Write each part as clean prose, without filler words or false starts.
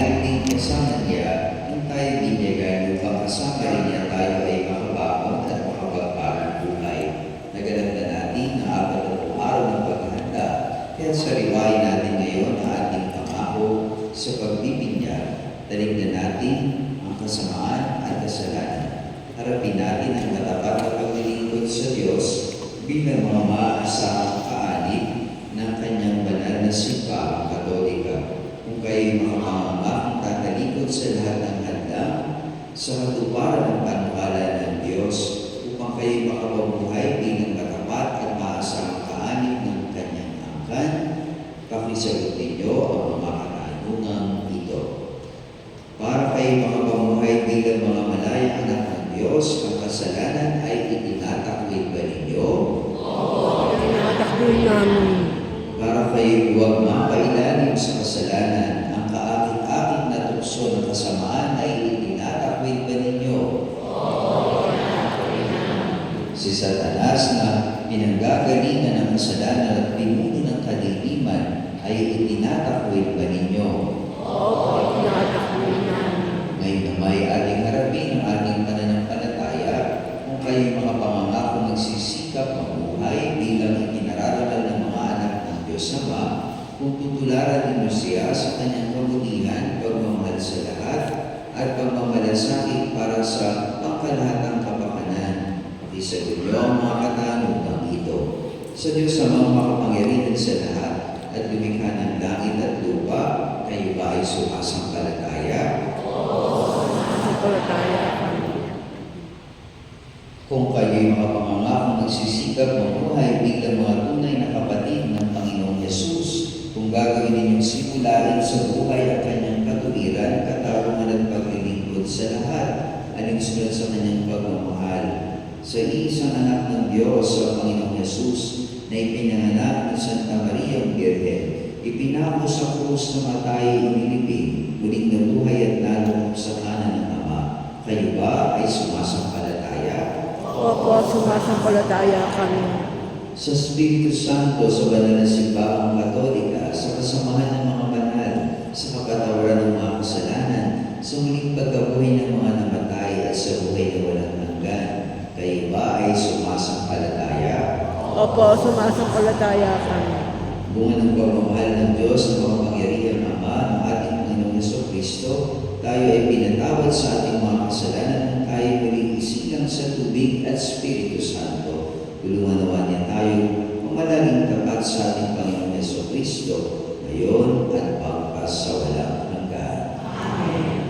ating kasama niya nang tayo binyagan upang kasama rin niya tayo ay makabangon at makapagparang buhay. Naganap na natin na 40 araw ng paghahanda, kaya sariwain natin ngayon ang ating pangako sa pagbibinyag. Daligdan natin ang kasamaan at kasalanan. Harapin natin ang matapat na paglilingkod sa Diyos bilang mga maaasahang kaanib ng kanyang banal na simbahang Katolika. Kung kayo'y makapangangakang tatalikod sa lahat ng handang sa katuparan ng panukala ng Diyos upang kayo'y makapabuhay bilang matapat at maaasahang kaanib ng kanyang angkan, pakisagot ninyo ang mga katanungang ito. Para kayo'y makapabuhay bilang mga malayang anak ng Diyos, ang kasalanan ay itinatakwil ba ninyo? Oo, itinatakwil namin. Para kayo'y huwag mapailalim sa kasalanan, ang kaakit-akit na tukso ng kasamaan ay itinatakwil ba ninyo? Oo, Si Satanas na pinanggagalingan ng kasalanan at pinuno ng kadiliman ay itinatakwil ba ninyo? Oo, itinatakwil namin. Ngayon na may ating harapin ang ating pananampalataya, kung kayo'y mga pangangako nagsisikap mabuhay bilang itinararangal ng mga anak ng Diyos Ama, kung tutularan ninyo siya sa kanyang kabutihan, pagmamahal sa lahat, at pagmamalasakit para sa pangkalahatang kapakanan. Pakisagot niyo ang mga katanungang ito. Sa Diyos Amang makapangyarihan sa lahat, at lumikha ng langit at lupa, kayo ba ay sumasampalataya? Sumasampalataya kami. Kung kayo'y mga pangangakong nagsisikap mamuhay bilang mga tunay na kapatid ng Panginoong Yesus, kung gagawin ninyong simulain sa buhay at kanyang katuwiran, katarungan at paglilingkod sa lahat, alinsunod sa kanyang pagmamahal, sa isang anak ng Diyos sa Panginoong Yesus, na ipinanganak ni Santa Maria ang Birhen, ipinako sa krus na matay inilibing, muling nabuhay at nalungkot sa kanan ng Ama. Kayo ba ay sumasampalataya? Opo, sumasampalataya kami. Sa Espiritu Santo, sa banal na simbahang Katolika, sa kasamahan ng mga banal, sa kapatawaran ng mga kasalanan, sa muling pagkabuhay ng mga namatay at sa buhay na walang hanggan, kayo ba ay sumasampalataya? Opo, sumasampalataya kami. Bunga ng pagmamahal ng Diyos na makapangyarihang Ama ng ating Panginoong Jesucristo, tayo ay pinatawad sa ating mga kasalanan ng tayo muling isilang sa tubig at Espiritu Santo. Tulungan nawa niya tayo mamalaging tapat sa ating Panginoong Jesucristo, ngayon at pagpas sa walang hanggan. Amen. Amen.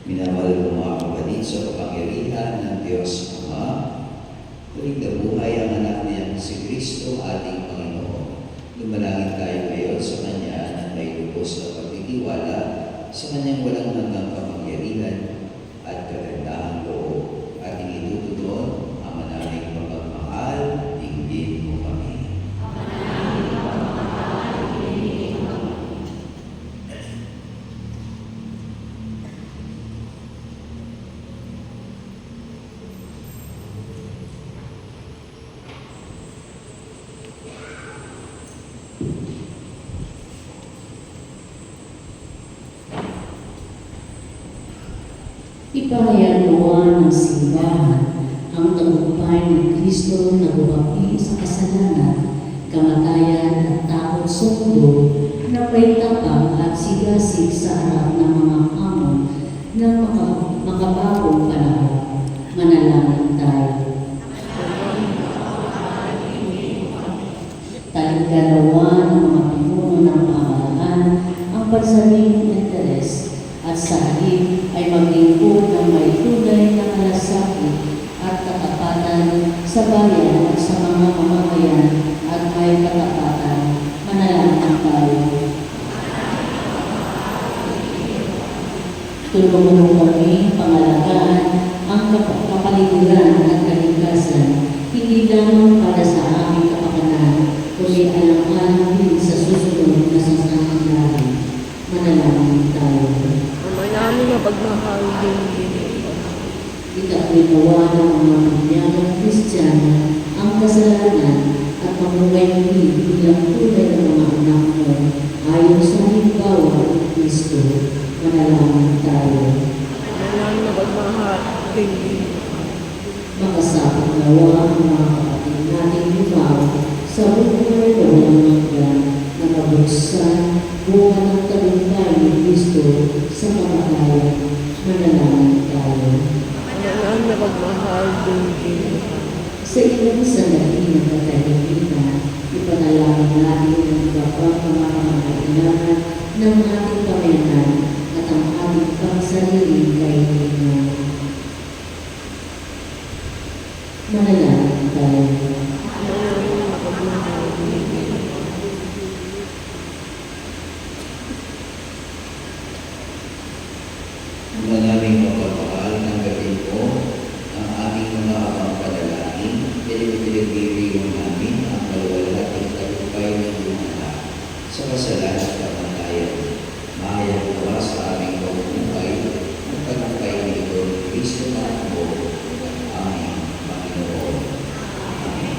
Minamahal ko mga kapatid sa kapangyarihan ng Diyos Ama, tuwing nabuhay ang anak niyang si Kristo ating Panginoon. Lumalangin tayo ngayon sa Kanya na may lubos na pagtitiwala sa Kanyang walang hanggang kapangyarihan at kagandahang loob. Ating itutugon, Ama naming mapagmahal, dinggin mo kami. Ipahayagawa ng simbahan ang tagumpay ng Kristo na buhapi sa kasalanan, kamatayan at takot sa mundo, na may tapang at sigasig sa harap ng mga hamon ng makabagong panahon. Manalangin tayo. Talingalawa ng mga pinuno ng pamahalaan ang pansariling interes at sa halip ay maglingkod ng may tunay na malasakit at katapatan sa bayan at sa mga mamamayan at may katapatan. Manalangin tayo. Tulungan mo kami pangalagaan ang kapaligiran at kaligtasan, hindi lamang para sa aming kapakanan, kundi alang-alang din sa susunod na sasanglahan. Manalangin tayo. Ama namin mapagmahal, dinggin mo kami. Ikaw-ginawa ng mga pamilyagang Kristiyano ang kasalanan at mamuhay muli bilang tunay ng mga anak mo ayon sa halimbawa ng Kristo. Manalangin tayo. Ama namin mapagmahal, dinggin mo kami. Makasapang nawa ang mga kapatid nating limaw sa buhay na walang hanggan na mabuksan bunga ng tagumpay ni Kristo sa kamatayan. Manalangin tayo. Ama namin mapagmahal, dinggin mo kami. Sa ilang sandali ng katahimikan, ipanalangin natin ang iba pang mga pangangailangan ng ating pamayanan at ang ating pangsariling kahilingan. Manalangin tayo. Ama namin mapagmahal, dinggin mo kami. Ama naming mapagmahal, tanggapin po ang aming mga abang panalangin, pinipilipiling namin ang maluwalhating tagumpay ng iyong anak sa kasalanan at kamatayan. Mahayag nawa sa aming pamumuhay ang tagumpay ni Kristo na mo, aming Panginoon. Amen.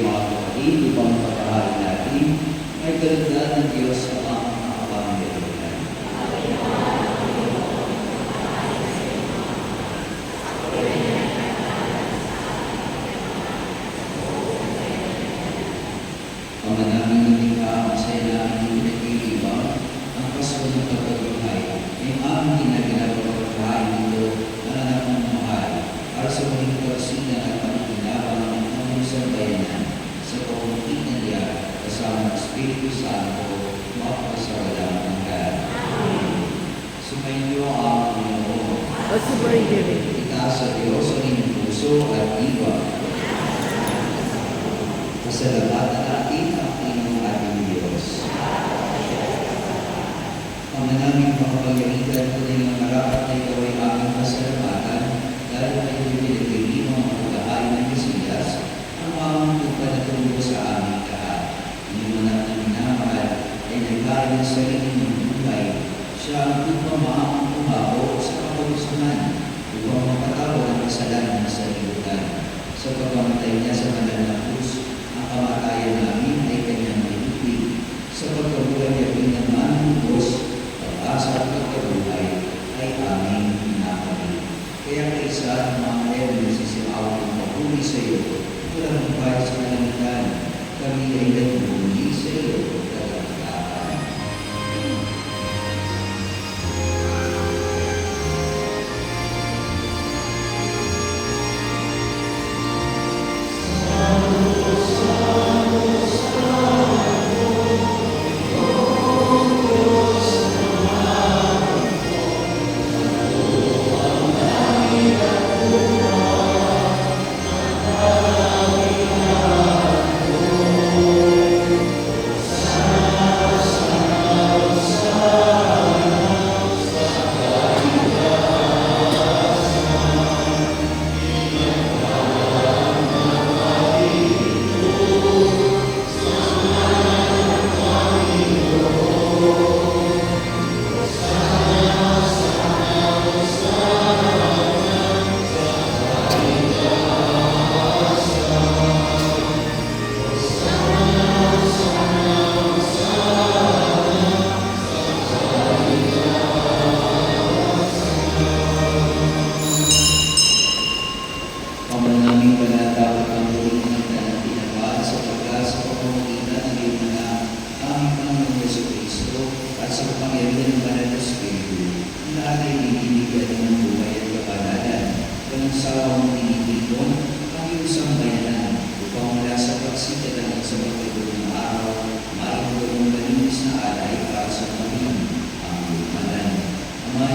mga kapatid, upang pagkahain natin, may kalugdan ng Diyos sa mga kapamilya. Ama namin nalikha, masaya namin pinag-iibang ang paso ng pagkabuhay. May aming ginagawa pagkain nito na anak ng mahal para sa muling pagsilang at pagkinabang ng aming sambayanan sa pamamagitan niya kasama ng Espiritu Santo mapagsawalang hanggan. Sumainyo ang Panginoon. O sumayin rin. Itaas sa Diyos ang inyong puso at diwa. Pasalamatan natin ang Panginoong ating Diyos. Ama namin makapagyarihan ko din ang marapat na ikaw ay aming pasalamatan dahil kayo pinagpilin ang pagkahain ng Mesiyas ang aming pagpanatungo sa aming lahat. Inyong anak na minamahal ay nagkain ng sarili ng buhay. Siya ang tupamaang umabo sa kapagusuhan upang mapatawad ang kasalanan ng sanlibutan. Sa pagkamatay niya sa banal na krus, ang kamatayan namin ay kanyang nilupig. Sa pagkabuhay niya naman ng Diyos, pag-asa at pagkabuhay ay aming pinapalik. Kaya kaisa ng mga ewan sisiaw ng papuli sa iyo, walang bayad sa kalangitan, kami ay nagmumuli sa iyo kalagitnaan.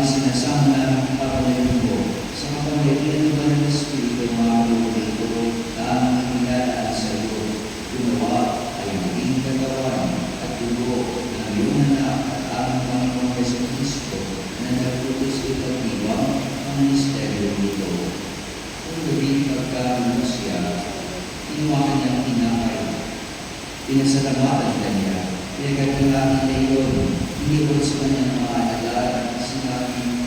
Sinasama namin kapanayon mo sa kapangyarihan ng Banal na Espiritu mga lumulito na aming pinalaan sa iyo. Gumawa ay maging katawan at dugo ng iyong anak at aming Panginoong Jesucristo na nagpulis ipagdiwang ang misteryo nito. Kung gabi pagkaroon siya, kinuha kanyang tinapay. Pinasalamatan kanya, pinagkakilangin na iyon, hindi ko sa kanyang mga alala at sinabi,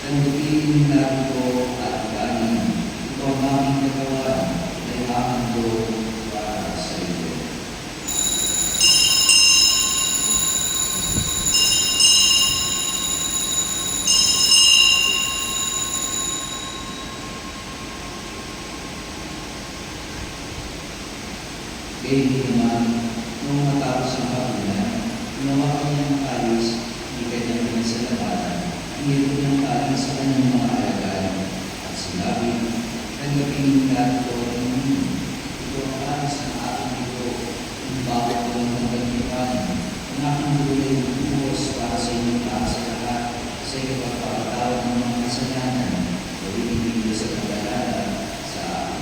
tanggapin natin ko at galing, ito ang aming katawan, ay hamando para sa iyo. Ganyan naman, nung matapos ang hapunan, ginawa kanyang alis, hindi kanyang pinasalamatan, hinirap niyang alis sa kanyang mga alagad, at sinabi, tanggapin natin ko ito ang alis ng aking ito, kung bakit ko ang pagkagipan, ang aking gulay ng buhos para sa inyong lahat, sa iyong pagpapatawad ng mga kasalanan, gawin ibigay sa paglalala sa akin.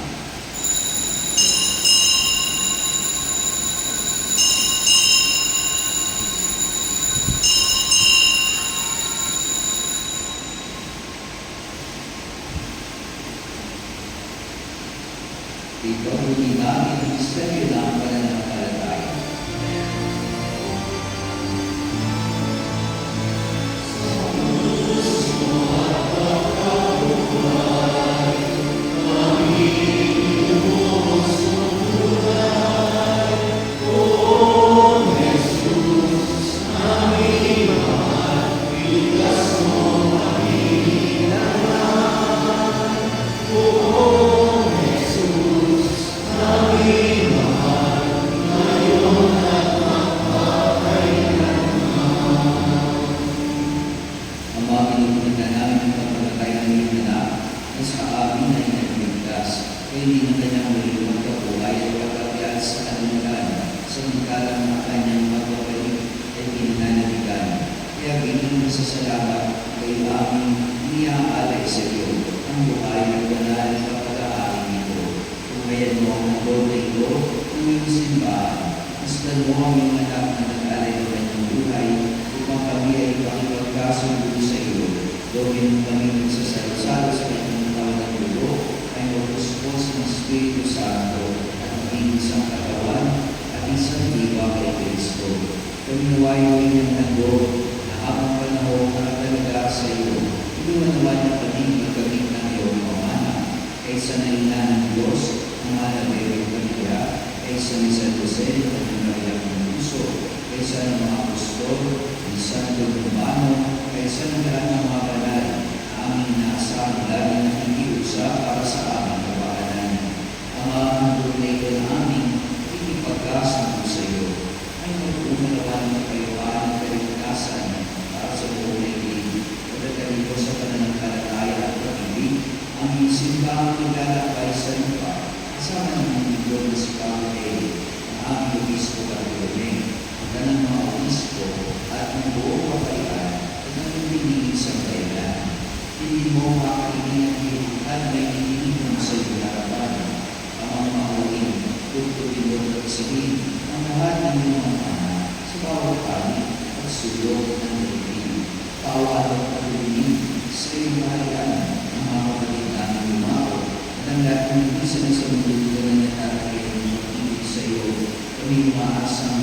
Ito hindi namin ang misteryo ng pananampalataya. Sa samantalang na kanyang magbabalik ay pinananabigan. Kaya bilang masasalamat ay aming iniaalay sa iyo ang buhay ng banal na pag-aari nito. Tumayan mo ang doon na ito ng iyong simbahan. Masdan mo ang iyong anak na nag-alay ng kanyang buhay upang kami ay makipagkasundo sa iyo. Gawin mo kami nagsasalo-salo sa kanyang tawag ng dulo ay magpuspos ng Espiritu Santo at maging isang katawan at isang diwa kay Kristo. Kami nawayo inyong handog na habang panahon nakatalaga sa iyo, inuwanawan na kami magkamit ng iyong pamana kaysa na ina ng Diyos ang mahalagang pamilya, kaysa ni San Jose at ng Maria ng Puso, kaysa ng mga apostol, ni Santo Romano, kaysa ng lahat ng mga banal na aming naasahan lagi na nakikiusap para sa aming kapakanan. Ang mga handog na ito na aming ikipagkasundo sa iyo ay magpumalawan ng kayuhan ng kaligtasan para sa buong naibig, pagkataligo sa pananampalataya at pag-ibig, ang iyong simbahang naglalakbay sa lupa, kasama ng mundo na si Pablo ang aming obispo Bartolome, ang kanang mga obispo at ang buong kapayaan at ang pinigil sa bayan. Hindi mo makainin ang iyong at may iniinom sa iyong harapan. Ang mga mauling, tutulin mo at sabihin ang lahat ng iyong mga anak sa bawat kami at sulok ng daigdig. Pawal at pag-ibig sa iyong bahayan ang mga kapatid namin lumaw at ang lahat ng isa na sa mundo na nangyatari ang pag-ibig sa iyo. Kami umaasang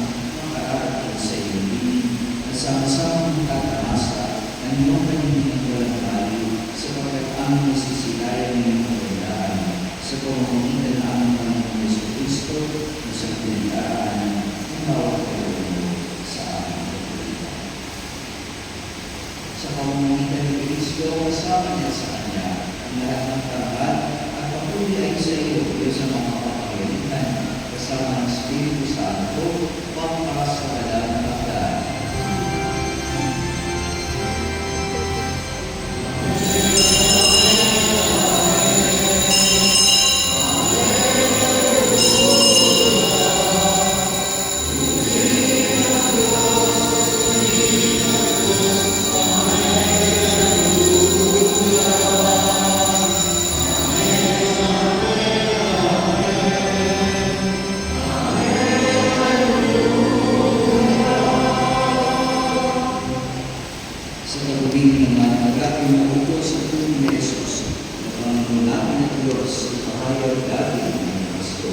makarating sa iyong bibig at sama-sama tatamasa ang iyong panininang walang hali sapagkat aming nasisilayan ng iyong kagandaan sa pamamagitan ng aming Panginoon Jesucristo na sa pinagdaraan ng bawat kaluluwa sa aming pagkakilan. Sa pamamagitan ng Kristo, kasama niya sa Kanya ang lahat ng karangal at papuri ay sa iyo, Diyos sa mga kapakalitan, kasama ng Espiritu Santo, pagpapasakalan ng pagdaan. Sa pagpili naman, pagkatong nautos sa tulong ni Jesus, na Panginoon natin at Diyos, pahayag dati ng Kristo.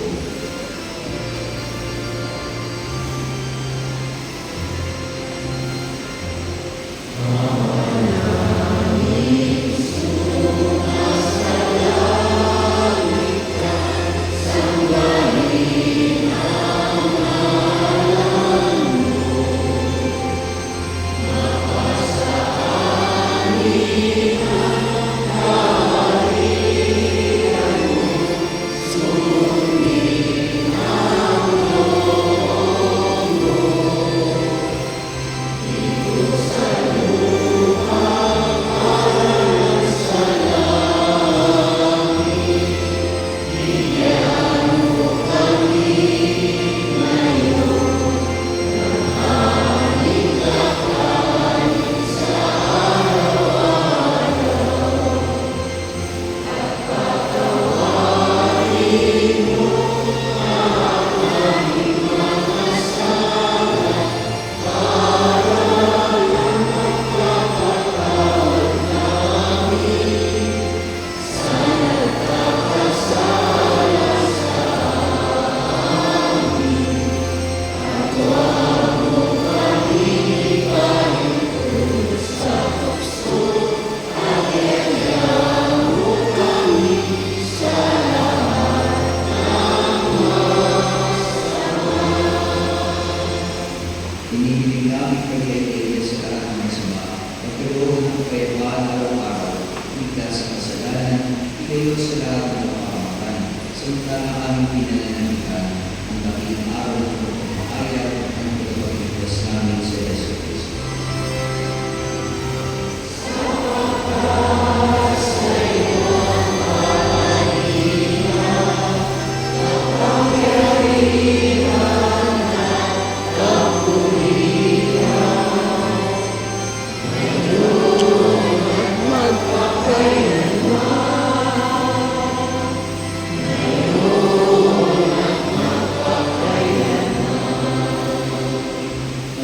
Hinihiling namin kayo sa lahat ng masama, magkaroon ng kapayapaan araw-araw, ligtas sa kasalanan, ilayo sa lahat ng kapamakan, samantala aming pinananabihan ang dakilang araw ng pagpapahayag ng pagpapagligtas namin sa Yesu Cristo.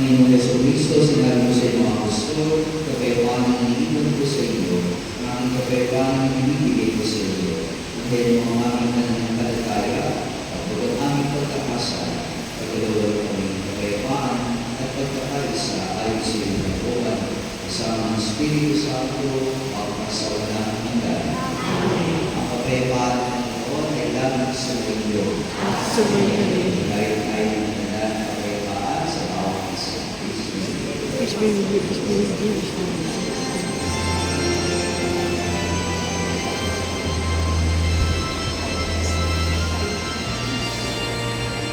Panginoong Jesucristo, sinabi mo sa iyong mga apostol, kapayapaan ang iniiwan ko sa iyo, ang aking kapayapaan ang ibibigay ko sa iyo. Dahil mga aming nananampalataya, at huwag aming pagkakasan, pagkalawal kaming kapayapaan at pagkakaisa ayon sa iyong kalooban, kasama ang Espiritu Santo, magpasawalang hanggan. Ang kapayapaan ng Panginoon ay lamang sa inyo. Sumayin. Kahit tayo ng kapayapaan sa bawat isang Kristo. Peace be with you. Peace be with you.